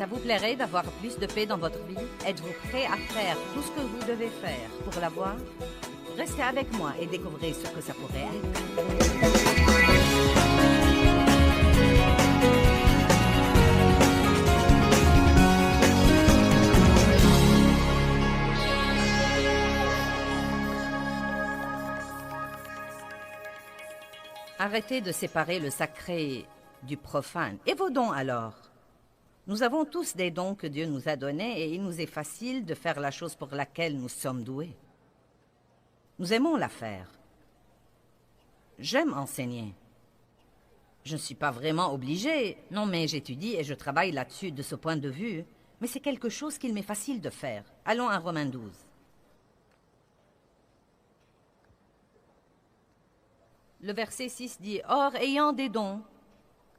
Ça vous plairait d'avoir plus de paix dans votre vie? Êtes-vous prêt à faire tout ce que vous devez faire pour l'avoir? Restez avec moi et découvrez ce que ça pourrait être. Arrêtez de séparer le sacré du profane. Et vos dons alors? Nous avons tous des dons que Dieu nous a donnés et il nous est facile de faire la chose pour laquelle nous sommes doués. Nous aimons la faire. J'aime enseigner. Je ne suis pas vraiment obligée, non, mais j'étudie et je travaille là-dessus de ce point de vue, mais c'est quelque chose qu'il m'est facile de faire. Allons à Romains 12. Le verset 6 dit « Or, ayant des dons,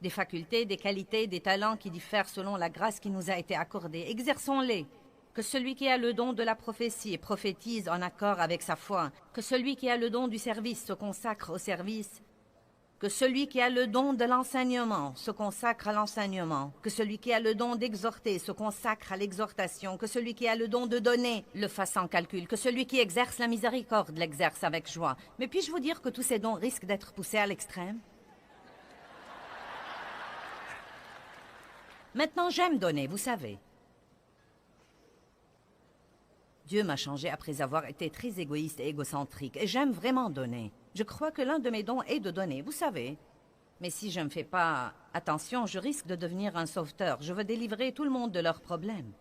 des facultés, des qualités, des talents qui diffèrent selon la grâce qui nous a été accordée, exerçons-les. Que celui qui a le don de la prophétie prophétise en accord avec sa foi. Que celui qui a le don du service se consacre au service. Que celui qui a le don de l'enseignement se consacre à l'enseignement. Que celui qui a le don d'exhorter se consacre à l'exhortation. Que celui qui a le don de donner le fasse sans calcul. Que celui qui exerce la miséricorde l'exerce avec joie. Mais puis-je vous dire que tous ces dons risquent d'être poussés à l'extrême? Maintenant, j'aime donner, vous savez. Dieu m'a changé après avoir été très égoïste et égocentrique. Et j'aime vraiment donner. Je crois que l'un de mes dons est de donner, vous savez. Mais si je ne fais pas attention, je risque de devenir un sauveteur. Je veux délivrer tout le monde de leurs problèmes.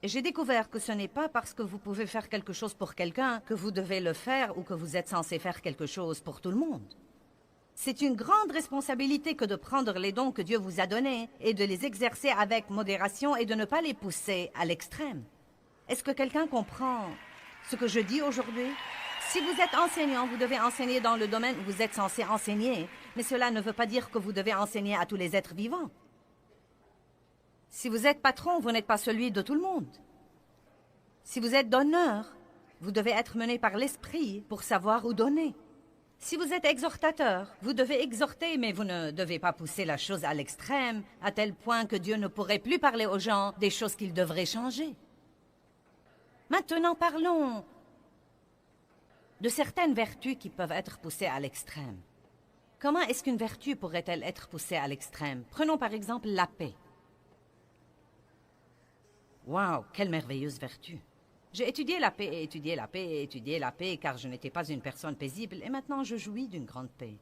Et j'ai découvert que ce n'est pas parce que vous pouvez faire quelque chose pour quelqu'un que vous devez le faire ou que vous êtes censé faire quelque chose pour tout le monde. C'est une grande responsabilité que de prendre les dons que Dieu vous a donnés et de les exercer avec modération et de ne pas les pousser à l'extrême. Est-ce que quelqu'un comprend ce que je dis aujourd'hui? Si vous êtes enseignant, vous devez enseigner dans le domaine où vous êtes censé enseigner, mais cela ne veut pas dire que vous devez enseigner à tous les êtres vivants. Si vous êtes patron, vous n'êtes pas celui de tout le monde. Si vous êtes donneur, vous devez être mené par l'esprit pour savoir où donner. Si vous êtes exhortateur, vous devez exhorter, mais vous ne devez pas pousser la chose à l'extrême, à tel point que Dieu ne pourrait plus parler aux gens des choses qu'ils devraient changer. Maintenant, parlons de certaines vertus qui peuvent être poussées à l'extrême. Comment est-ce qu'une vertu pourrait-elle être poussée à l'extrême? Prenons par exemple la paix. Waouh, quelle merveilleuse vertu! J'ai étudié la paix et étudié la paix et étudié la paix car je n'étais pas une personne paisible et maintenant je jouis d'une grande paix.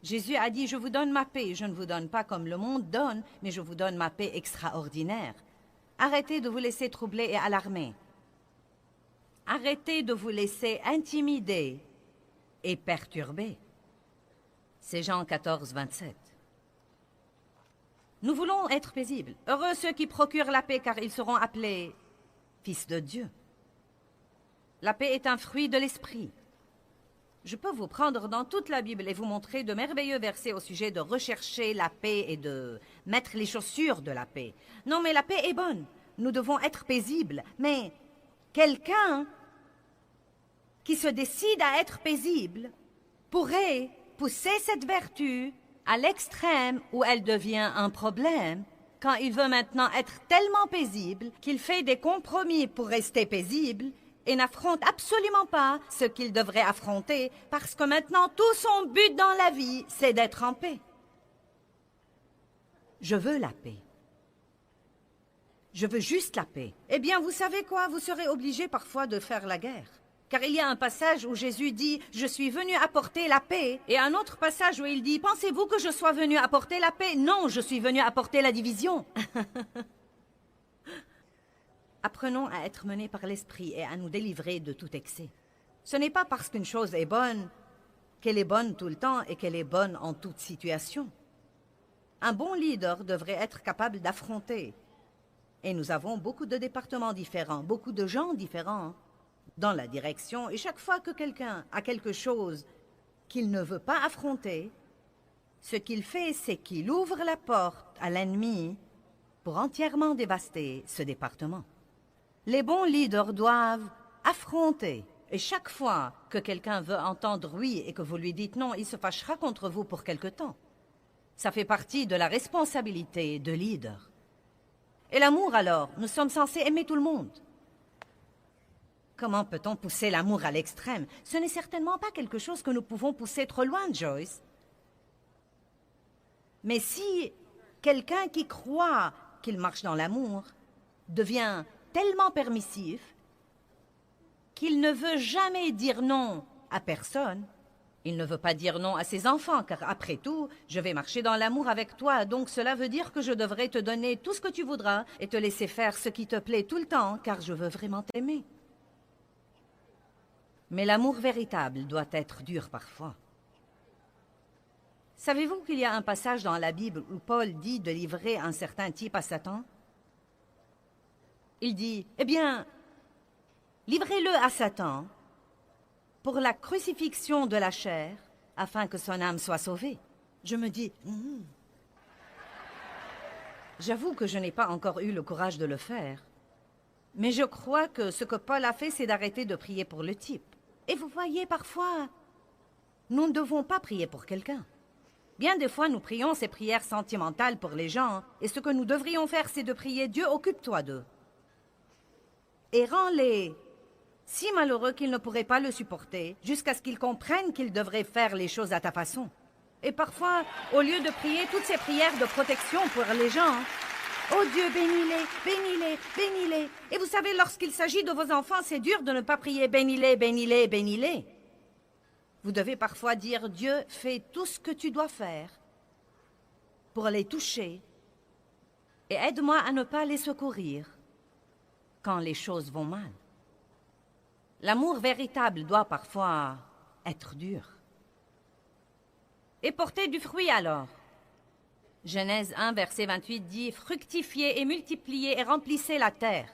Jésus a dit « Je vous donne ma paix, je ne vous donne pas comme le monde donne, mais je vous donne ma paix extraordinaire. » Arrêtez de vous laisser troubler et alarmer. Arrêtez de vous laisser intimider et perturber. C'est Jean 14, 27. Nous voulons être paisibles. Heureux ceux qui procurent la paix, car ils seront appelés fils de Dieu. La paix est un fruit de l'esprit. Je peux vous prendre dans toute la Bible et vous montrer de merveilleux versets au sujet de rechercher la paix et de mettre les chaussures de la paix. Non, mais la paix est bonne. Nous devons être paisibles. Mais quelqu'un qui se décide à être paisible pourrait pousser cette vertu à l'extrême où elle devient un problème quand il veut maintenant être tellement paisible qu'il fait des compromis pour rester paisible et n'affronte absolument pas ce qu'il devrait affronter parce que maintenant tout son but dans la vie, c'est d'être en paix. Je veux la paix. Je veux juste la paix. Eh bien, vous savez quoi? Vous serez obligé parfois de faire la guerre. Car il y a un passage où Jésus dit « Je suis venu apporter la paix » et un autre passage où il dit « Pensez-vous que je sois venu apporter la paix? Non, je suis venu apporter la division. » Apprenons à être menés par l'esprit et à nous délivrer de tout excès. Ce n'est pas parce qu'une chose est bonne qu'elle est bonne tout le temps et qu'elle est bonne en toute situation. Un bon leader devrait être capable d'affronter. Et nous avons beaucoup de départements différents, beaucoup de gens différents dans la direction. Et chaque fois que quelqu'un a quelque chose qu'il ne veut pas affronter, ce qu'il fait, c'est qu'il ouvre la porte à l'ennemi pour entièrement dévaster ce département. Les bons leaders doivent affronter. Et chaque fois que quelqu'un veut entendre oui et que vous lui dites non, il se fâchera contre vous pour quelque temps. Ça fait partie de la responsabilité de leader. Et l'amour alors? Nous sommes censés aimer tout le monde. Comment peut-on pousser l'amour à l'extrême? Ce n'est certainement pas quelque chose que nous pouvons pousser trop loin, Joyce. Mais si quelqu'un qui croit qu'il marche dans l'amour devient tellement permissif qu'il ne veut jamais dire non à personne, il ne veut pas dire non à ses enfants, car après tout, je vais marcher dans l'amour avec toi, donc cela veut dire que je devrais te donner tout ce que tu voudras et te laisser faire ce qui te plaît tout le temps, car je veux vraiment t'aimer. Mais l'amour véritable doit être dur parfois. Savez-vous qu'il y a un passage dans la Bible où Paul dit de livrer un certain type à Satan? Il dit, eh bien, livrez-le à Satan pour la crucifixion de la chair, afin que son âme soit sauvée. Je me dis, J'avoue que je n'ai pas encore eu le courage de le faire. Mais je crois que ce que Paul a fait, c'est d'arrêter de prier pour le type. Et vous voyez, parfois, nous ne devons pas prier pour quelqu'un. Bien des fois, nous prions ces prières sentimentales pour les gens, et ce que nous devrions faire, c'est de prier « Dieu, occupe-toi d'eux ». Et rends-les si malheureux qu'ils ne pourraient pas le supporter, jusqu'à ce qu'ils comprennent qu'ils devraient faire les choses à ta façon. Et parfois, au lieu de prier toutes ces prières de protection pour les gens, « Oh Dieu, bénis-les, bénis-les, bénis-les ». Et vous savez, lorsqu'il s'agit de vos enfants, c'est dur de ne pas prier « Bénis-les, bénis-les, bénis-les ». Vous devez parfois dire « Dieu, fais tout ce que tu dois faire pour les toucher et aide-moi à ne pas les secourir quand les choses vont mal ». L'amour véritable doit parfois être dur. Et porter du fruit alors. Genèse 1, verset 28 dit « Fructifiez et multipliez et remplissez la terre ».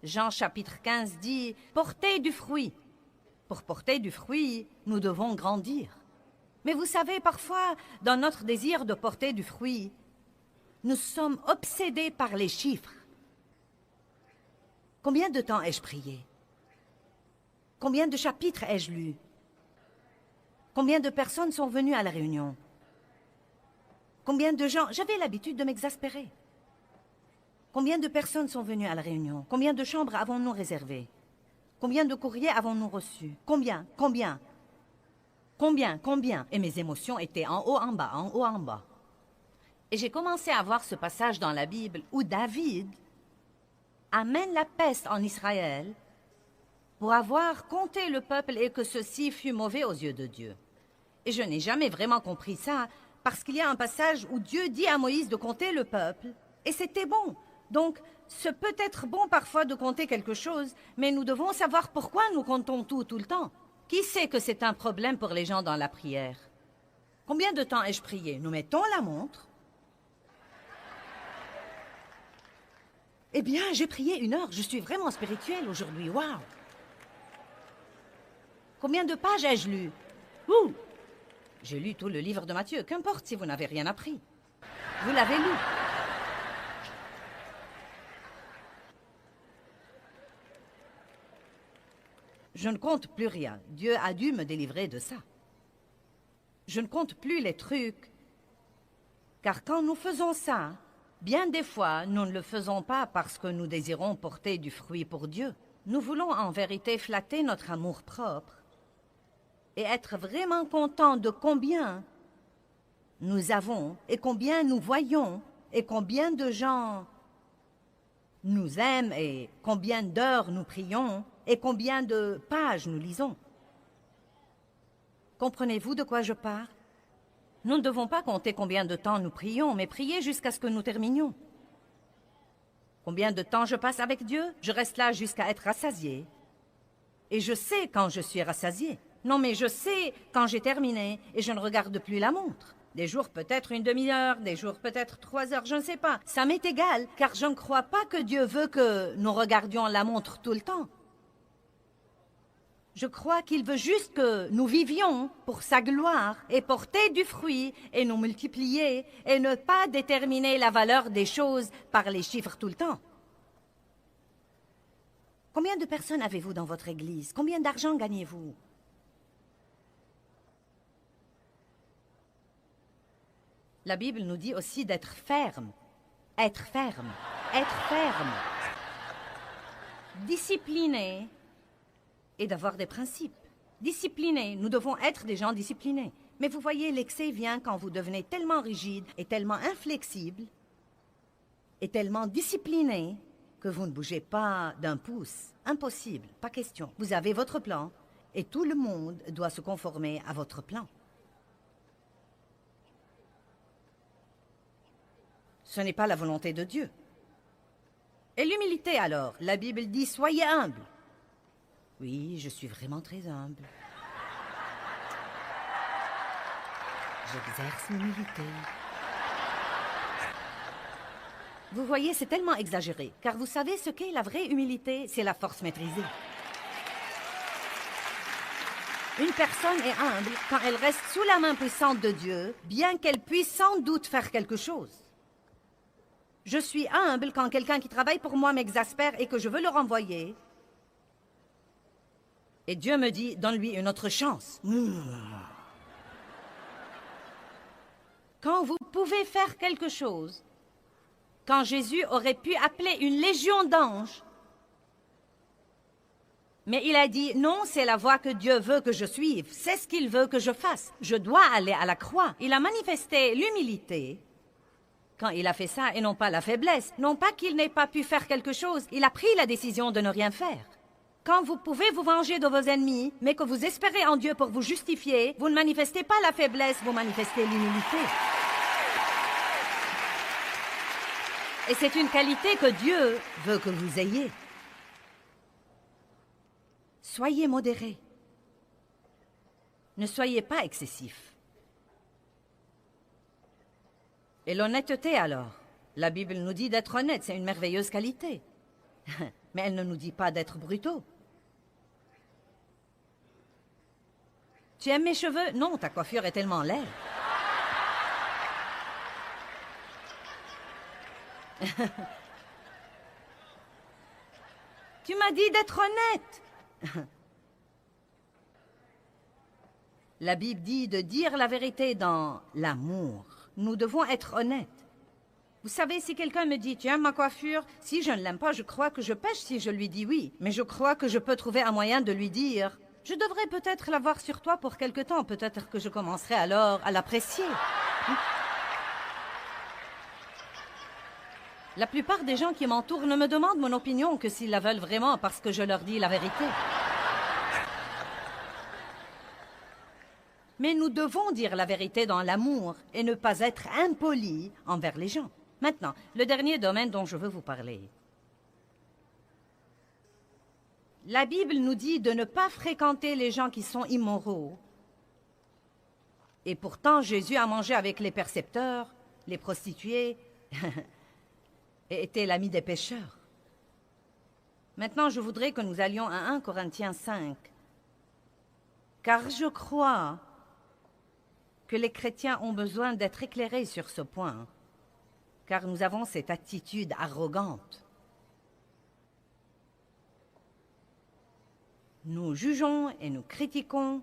Jean chapitre 15 dit « Portez du fruit ». Pour porter du fruit, nous devons grandir. Mais vous savez, parfois, dans notre désir de porter du fruit, nous sommes obsédés par les chiffres. Combien de temps ai-je prié? Combien de chapitres ai-je lu? Combien de personnes sont venues à la réunion? Combien de gens... J'avais l'habitude de m'exaspérer. Combien de personnes sont venues à la réunion? Combien de chambres avons-nous réservées? Combien de courriers avons-nous reçus? Combien? Combien? Combien? Combien? Et mes émotions étaient en haut, en bas, en haut, en bas. Et j'ai commencé à voir ce passage dans la Bible où David amène la peste en Israël pour avoir compté le peuple et que ceci fut mauvais aux yeux de Dieu. Et je n'ai jamais vraiment compris ça, parce qu'il y a un passage où Dieu dit à Moïse de compter le peuple, et c'était bon. Donc, ce peut être bon parfois de compter quelque chose, mais nous devons savoir pourquoi nous comptons tout le temps. Qui sait que c'est un problème pour les gens dans la prière? Combien de temps ai-je prié? Nous mettons la montre. Eh bien, j'ai prié 1 heure. Je suis vraiment spirituelle aujourd'hui. Waouh! Combien de pages ai-je lu? Ouh! J'ai lu tout le livre de Matthieu. Qu'importe si vous n'avez rien appris. Vous l'avez lu. Je ne compte plus rien. Dieu a dû me délivrer de ça. Je ne compte plus les trucs. Car quand nous faisons ça, bien des fois, nous ne le faisons pas parce que nous désirons porter du fruit pour Dieu. Nous voulons en vérité flatter notre amour propre et être vraiment contents de combien nous avons et combien nous voyons et combien de gens nous aiment et combien d'heures nous prions et combien de pages nous lisons. Comprenez-vous de quoi je parle? Nous ne devons pas compter combien de temps nous prions, mais prier jusqu'à ce que nous terminions. Combien de temps je passe avec Dieu? Je reste là jusqu'à être rassasié. Et je sais quand je suis rassasié. Non, mais je sais quand j'ai terminé et je ne regarde plus la montre. Des jours peut-être 1 demi-heure, des jours peut-être 3 heures, je ne sais pas. Ça m'est égal, car je ne crois pas que Dieu veut que nous regardions la montre tout le temps. Je crois qu'il veut juste que nous vivions pour sa gloire et porter du fruit et nous multiplier et ne pas déterminer la valeur des choses par les chiffres tout le temps. Combien de personnes avez-vous dans votre église? Combien d'argent gagnez-vous? La Bible nous dit aussi d'être ferme. Être ferme. être ferme, discipliné et d'avoir des principes. Disciplinés, nous devons être des gens disciplinés. Mais vous voyez, l'excès vient quand vous devenez tellement rigide et tellement inflexible et tellement discipliné que vous ne bougez pas d'un pouce. Impossible, pas question. Vous avez votre plan et tout le monde doit se conformer à votre plan. Ce n'est pas la volonté de Dieu. Et l'humilité alors? La Bible dit « Soyez humble ». Oui, je suis vraiment très humble. J'exerce l'humilité. Vous voyez, c'est tellement exagéré, car vous savez ce qu'est la vraie humilité? C'est la force maîtrisée. Une personne est humble quand elle reste sous la main puissante de Dieu, bien qu'elle puisse sans doute faire quelque chose. Je suis humble quand quelqu'un qui travaille pour moi m'exaspère et que je veux le renvoyer. Et Dieu me dit, donne-lui une autre chance. Quand vous pouvez faire quelque chose, quand Jésus aurait pu appeler une légion d'anges, mais il a dit, non, c'est la voie que Dieu veut que je suive, c'est ce qu'il veut que je fasse. Je dois aller à la croix. Il a manifesté l'humilité quand il a fait ça et non pas la faiblesse. Non pas qu'il n'ait pas pu faire quelque chose, il a pris la décision de ne rien faire. Quand vous pouvez vous venger de vos ennemis, mais que vous espérez en Dieu pour vous justifier, vous ne manifestez pas la faiblesse, vous manifestez l'humilité. Et c'est une qualité que Dieu veut que vous ayez. Soyez modérés. Ne soyez pas excessifs. Et l'honnêteté alors? La Bible nous dit d'être honnête, c'est une merveilleuse qualité. Mais elle ne nous dit pas d'être brutaux. Tu aimes mes cheveux? Non, ta coiffure est tellement laide. Tu m'as dit d'être honnête. La Bible dit de dire la vérité dans l'amour. Nous devons être honnêtes. Vous savez, si quelqu'un me dit « Tu aimes ma coiffure ?» Si je ne l'aime pas, je crois que je pêche si je lui dis oui. Mais je crois que je peux trouver un moyen de lui dire « Je devrais peut-être l'avoir sur toi pour quelque temps. Peut-être que je commencerai alors à l'apprécier. » La plupart des gens qui m'entourent ne me demandent mon opinion que s'ils la veulent vraiment parce que je leur dis la vérité. Mais nous devons dire la vérité dans l'amour et ne pas être impolis envers les gens. Maintenant, le dernier domaine dont je veux vous parler. La Bible nous dit de ne pas fréquenter les gens qui sont immoraux. Et pourtant, Jésus a mangé avec les percepteurs, les prostituées, et était l'ami des pécheurs. Maintenant, je voudrais que nous allions à 1 Corinthiens 5. Car je crois que les chrétiens ont besoin d'être éclairés sur ce point, car nous avons cette attitude arrogante. Nous jugeons et nous critiquons,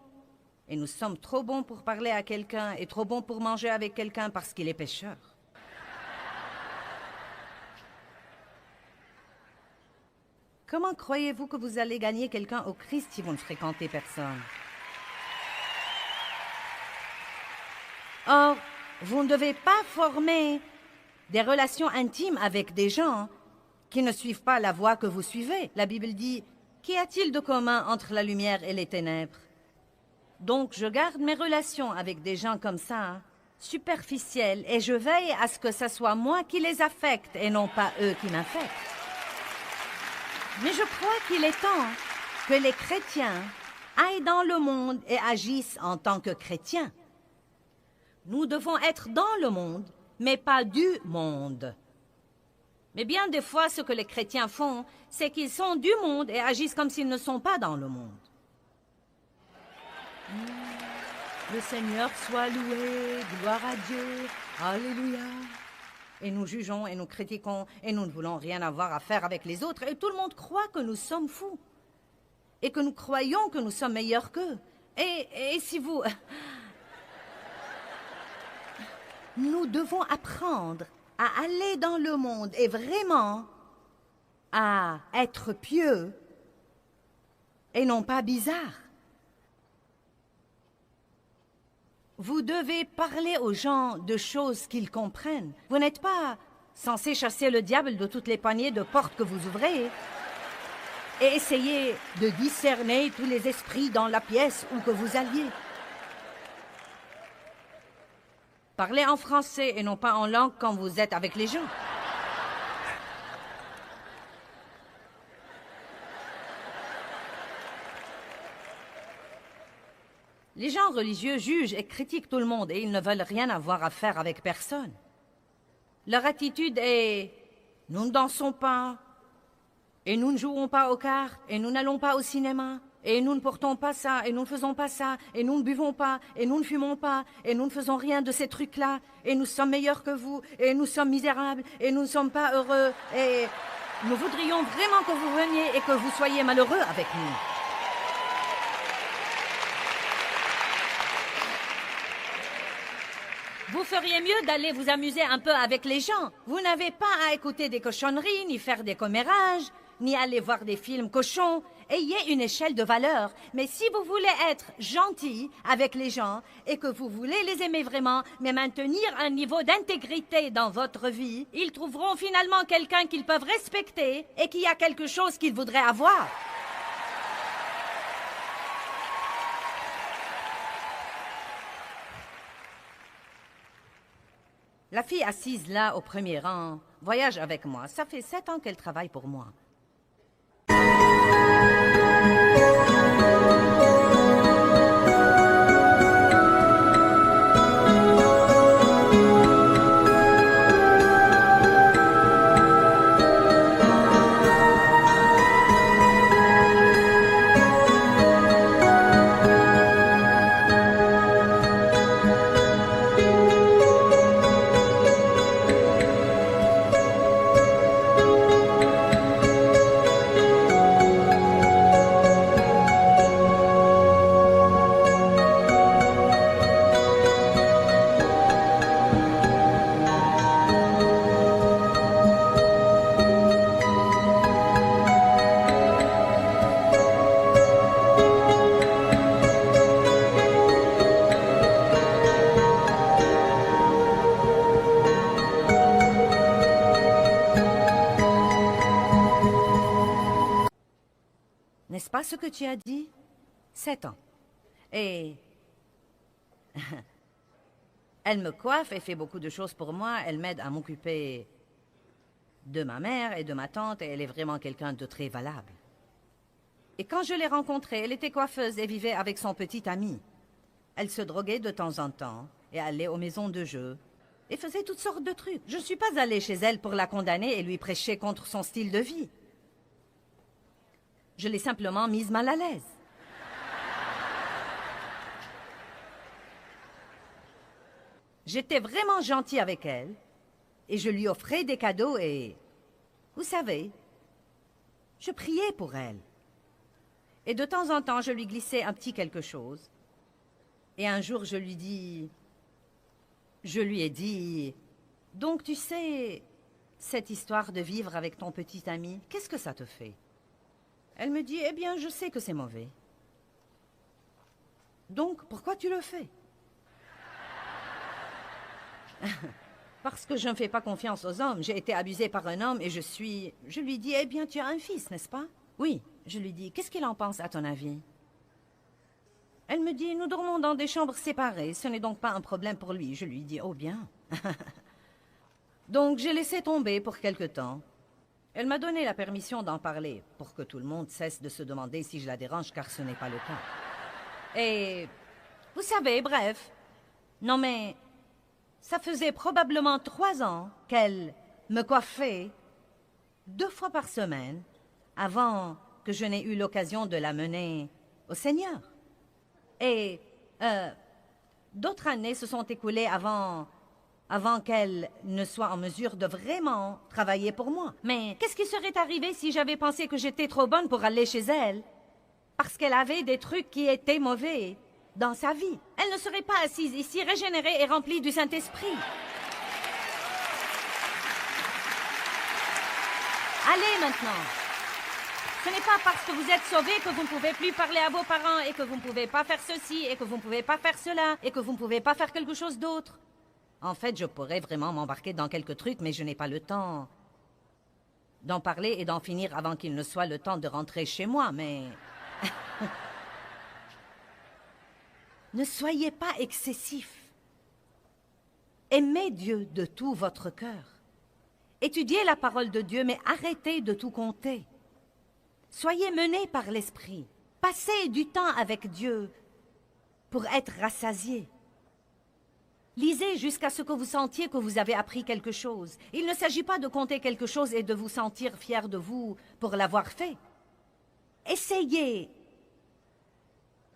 et nous sommes trop bons pour parler à quelqu'un et trop bons pour manger avec quelqu'un parce qu'il est pécheur. Comment croyez-vous que vous allez gagner quelqu'un au Christ si vous ne fréquentez personne? Or, vous ne devez pas former des relations intimes avec des gens qui ne suivent pas la voie que vous suivez. La Bible dit, qu'y a-t-il de commun entre la lumière et les ténèbres? Donc, je garde mes relations avec des gens comme ça, superficielles, et je veille à ce que ce soit moi qui les affecte et non pas eux qui m'affectent. Mais je crois qu'il est temps que les chrétiens aillent dans le monde et agissent en tant que chrétiens. Nous devons être dans le monde, mais pas du monde. Mais bien des fois, ce que les chrétiens font, c'est qu'ils sont du monde et agissent comme s'ils ne sont pas dans le monde. Le Seigneur soit loué, gloire à Dieu, alléluia. Et nous jugeons et nous critiquons et nous ne voulons rien avoir à faire avec les autres. Et tout le monde croit que nous sommes fous et que nous croyons que nous sommes meilleurs qu'eux. Et si vous... Nous devons apprendre à aller dans le monde et vraiment à être pieux et non pas bizarre. Vous devez parler aux gens de choses qu'ils comprennent. Vous n'êtes pas censé chasser le diable de toutes les poignées de portes que vous ouvrez et essayer de discerner tous les esprits dans la pièce où que vous alliez. Parlez en français et non pas en langue quand vous êtes avec les gens. Les gens religieux jugent et critiquent tout le monde et ils ne veulent rien avoir à faire avec personne. Leur attitude est « nous ne dansons pas, et nous ne jouons pas aux cartes, et nous n'allons pas au cinéma, et nous ne portons pas ça, et nous ne faisons pas ça, et nous ne buvons pas, et nous ne fumons pas, et nous ne faisons rien de ces trucs-là, et nous sommes meilleurs que vous, et nous sommes misérables, et nous ne sommes pas heureux, et nous voudrions vraiment que vous veniez et que vous soyez malheureux avec nous. » Vous feriez mieux d'aller vous amuser un peu avec les gens. Vous n'avez pas à écouter des cochonneries, ni faire des commérages, ni aller voir des films cochons. Ayez une échelle de valeur. Mais si vous voulez être gentil avec les gens et que vous voulez les aimer vraiment, mais maintenir un niveau d'intégrité dans votre vie, ils trouveront finalement quelqu'un qu'ils peuvent respecter et qui a quelque chose qu'ils voudraient avoir. La fille assise là, au premier rang, voyage avec moi. Ça fait 7 ans qu'elle travaille pour moi. N'est-ce pas ce que tu as dit? 7 ans. Et elle me coiffe et fait beaucoup de choses pour moi. Elle m'aide à m'occuper de ma mère et de ma tante et elle est vraiment quelqu'un de très valable. Et quand je l'ai rencontrée, elle était coiffeuse et vivait avec son petit ami. Elle se droguait de temps en temps et allait aux maisons de jeu et faisait toutes sortes de trucs. Je ne suis pas allée chez elle pour la condamner et lui prêcher contre son style de vie. Je l'ai simplement mise mal à l'aise. J'étais vraiment gentille avec elle et je lui offrais des cadeaux et, vous savez, je priais pour elle. Et de temps en temps, je lui glissais un petit quelque chose. Et un jour, je lui ai dit, donc tu sais, cette histoire de vivre avec ton petit ami, qu'est-ce que ça te fait? Elle me dit, eh bien, je sais que c'est mauvais. Donc, pourquoi tu le fais? Parce que je ne fais pas confiance aux hommes. J'ai été abusée par un homme et Je lui dis, eh bien, tu as un fils, n'est-ce pas? Oui. Je lui dis, qu'est-ce qu'il en pense, à ton avis? Elle me dit, nous dormons dans des chambres séparées. Ce n'est donc pas un problème pour lui. Je lui dis, oh bien. Donc, j'ai laissé tomber pour quelque temps. Elle m'a donné la permission d'en parler, pour que tout le monde cesse de se demander si je la dérange, car ce n'est pas le cas. Et, vous savez, bref, non mais, ça faisait probablement 3 ans qu'elle me coiffait 2 fois par semaine, avant que je n'ai eu l'occasion de la mener au Seigneur. Et, d'autres années se sont écoulées avant qu'elle ne soit en mesure de vraiment travailler pour moi. Mais qu'est-ce qui serait arrivé si j'avais pensé que j'étais trop bonne pour aller chez elle? Parce qu'elle avait des trucs qui étaient mauvais dans sa vie. Elle ne serait pas assise ici, régénérée et remplie du Saint-Esprit. Allez maintenant. Ce n'est pas parce que vous êtes sauvés que vous ne pouvez plus parler à vos parents et que vous ne pouvez pas faire ceci et que vous ne pouvez pas faire cela et que vous ne pouvez pas faire quelque chose d'autre. En fait, je pourrais vraiment m'embarquer dans quelques trucs, mais je n'ai pas le temps d'en parler et d'en finir avant qu'il ne soit le temps de rentrer chez moi, mais... Ne soyez pas excessifs. Aimez Dieu de tout votre cœur. Étudiez la parole de Dieu, mais arrêtez de tout compter. Soyez menés par l'Esprit. Passez du temps avec Dieu pour être rassasiés. Lisez jusqu'à ce que vous sentiez que vous avez appris quelque chose. Il ne s'agit pas de compter quelque chose et de vous sentir fier de vous pour l'avoir fait. Essayez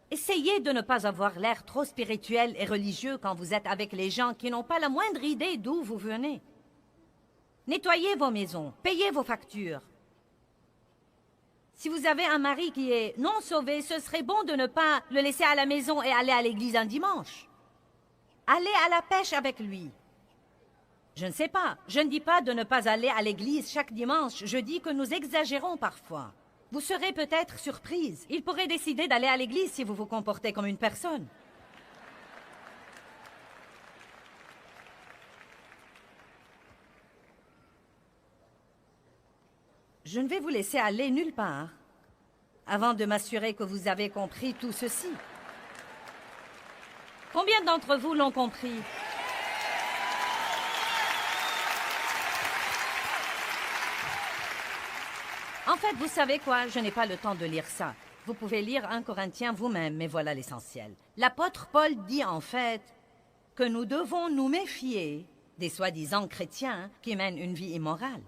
de ne pas avoir l'air trop spirituel et religieux quand vous êtes avec les gens qui n'ont pas la moindre idée d'où vous venez. Nettoyez vos maisons, payez vos factures. Si vous avez un mari qui est non sauvé, ce serait bon de ne pas le laisser à la maison et aller à l'église un dimanche. Allez à la pêche avec lui. Je ne sais pas. Je ne dis pas de ne pas aller à l'église chaque dimanche. Je dis que nous exagérons parfois. Vous serez peut-être surprise. Il pourrait décider d'aller à l'église si vous vous comportez comme une personne. Je ne vais vous laisser aller nulle part avant de m'assurer que vous avez compris tout ceci. Combien d'entre vous l'ont compris? En fait, vous savez quoi? Je n'ai pas le temps de lire ça. Vous pouvez lire 1 Corinthiens vous-même, mais voilà l'essentiel. L'apôtre Paul dit en fait que nous devons nous méfier des soi-disant chrétiens qui mènent une vie immorale.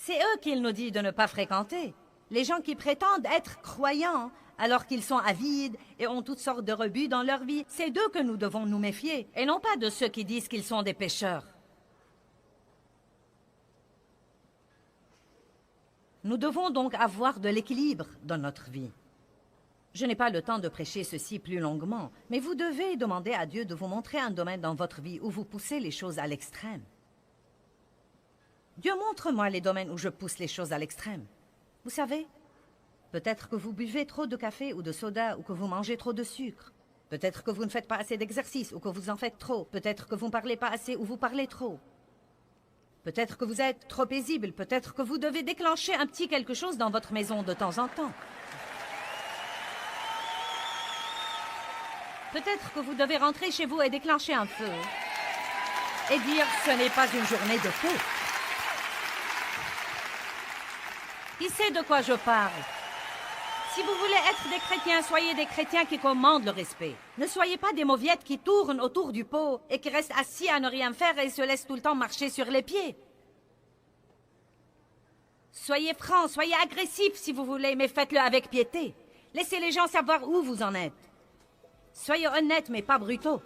C'est eux qu'il nous dit de ne pas fréquenter. Les gens qui prétendent être croyants alors qu'ils sont avides et ont toutes sortes de rebuts dans leur vie, c'est d'eux que nous devons nous méfier, et non pas de ceux qui disent qu'ils sont des pécheurs. Nous devons donc avoir de l'équilibre dans notre vie. Je n'ai pas le temps de prêcher ceci plus longuement, mais vous devez demander à Dieu de vous montrer un domaine dans votre vie où vous poussez les choses à l'extrême. Dieu, montre-moi les domaines où je pousse les choses à l'extrême. Vous savez, peut-être que vous buvez trop de café ou de soda ou que vous mangez trop de sucre. Peut-être que vous ne faites pas assez d'exercice ou que vous en faites trop. Peut-être que vous ne parlez pas assez ou vous parlez trop. Peut-être que vous êtes trop paisible. Peut-être que vous devez déclencher un petit quelque chose dans votre maison de temps en temps. Peut-être que vous devez rentrer chez vous et déclencher un feu. Et dire, ce n'est pas une journée de paix. Qui sait de quoi je parle? Si vous voulez être des chrétiens, soyez des chrétiens qui commandent le respect. Ne soyez pas des mauviettes qui tournent autour du pot et qui restent assis à ne rien faire et se laissent tout le temps marcher sur les pieds. Soyez francs, soyez agressifs si vous voulez, mais faites-le avec piété. Laissez les gens savoir où vous en êtes. Soyez honnêtes, mais pas brutaux.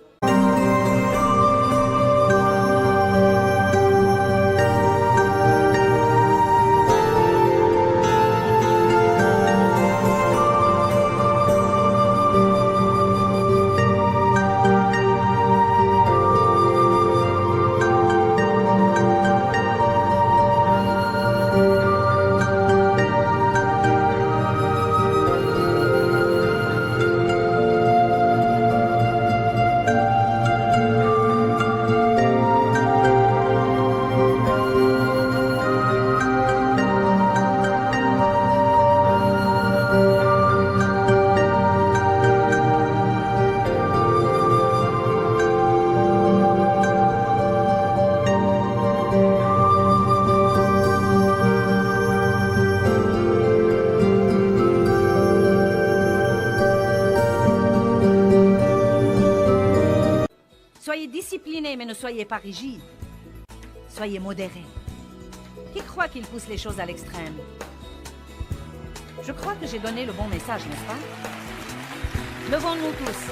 Soyez disciplinés, mais ne soyez pas rigides. Soyez modérés. Qui croit qu'il pousse les choses à l'extrême? Je crois que j'ai donné le bon message, n'est-ce pas? Levons-nous tous.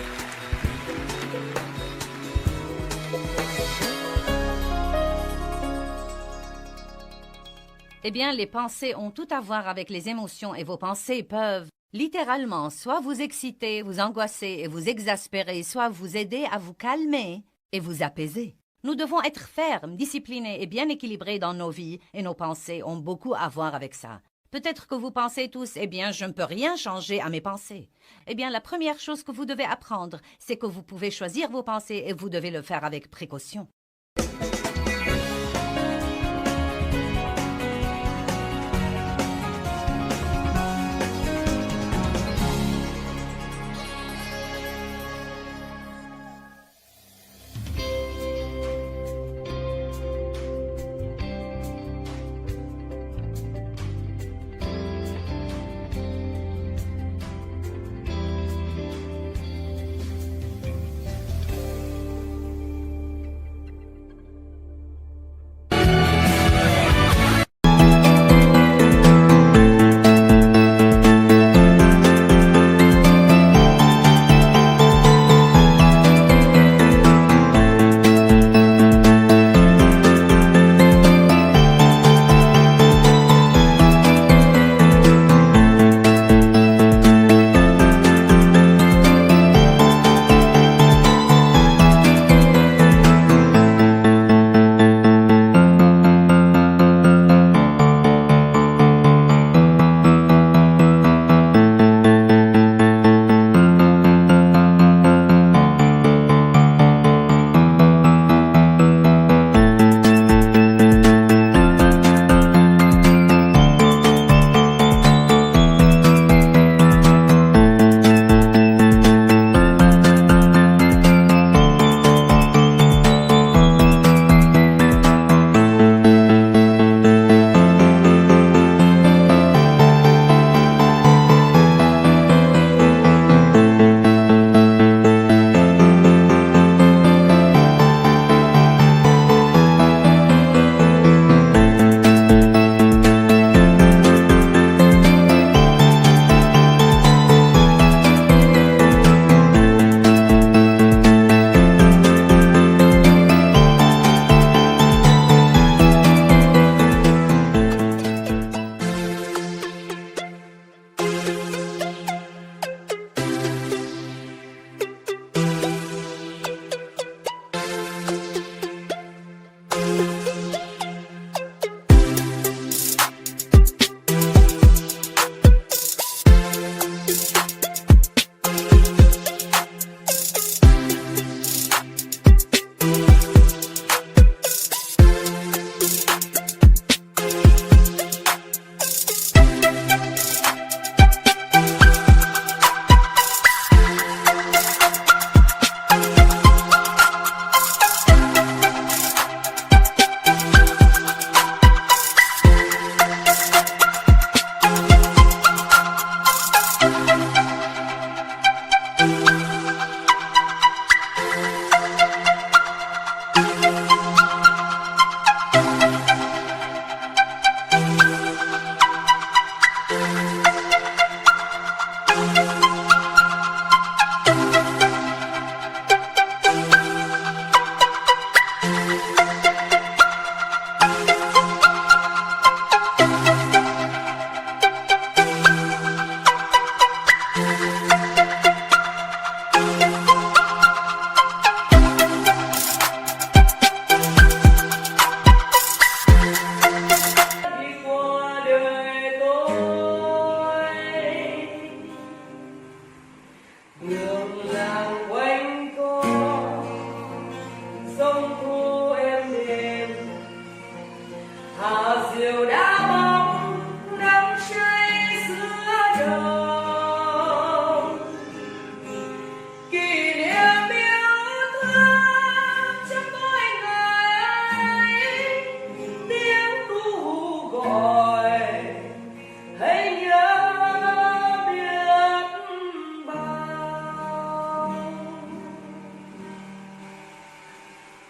Eh bien, les pensées ont tout à voir avec les émotions et vos pensées peuvent littéralement soit vous exciter, vous angoisser et vous exaspérer, soit vous aider à vous calmer et vous apaiser. Nous devons être fermes, disciplinés et bien équilibrés dans nos vies, et nos pensées ont beaucoup à voir avec ça. Peut-être que vous pensez tous, eh bien, je ne peux rien changer à mes pensées. Eh bien, la première chose que vous devez apprendre, c'est que vous pouvez choisir vos pensées et vous devez le faire avec précaution.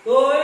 tôi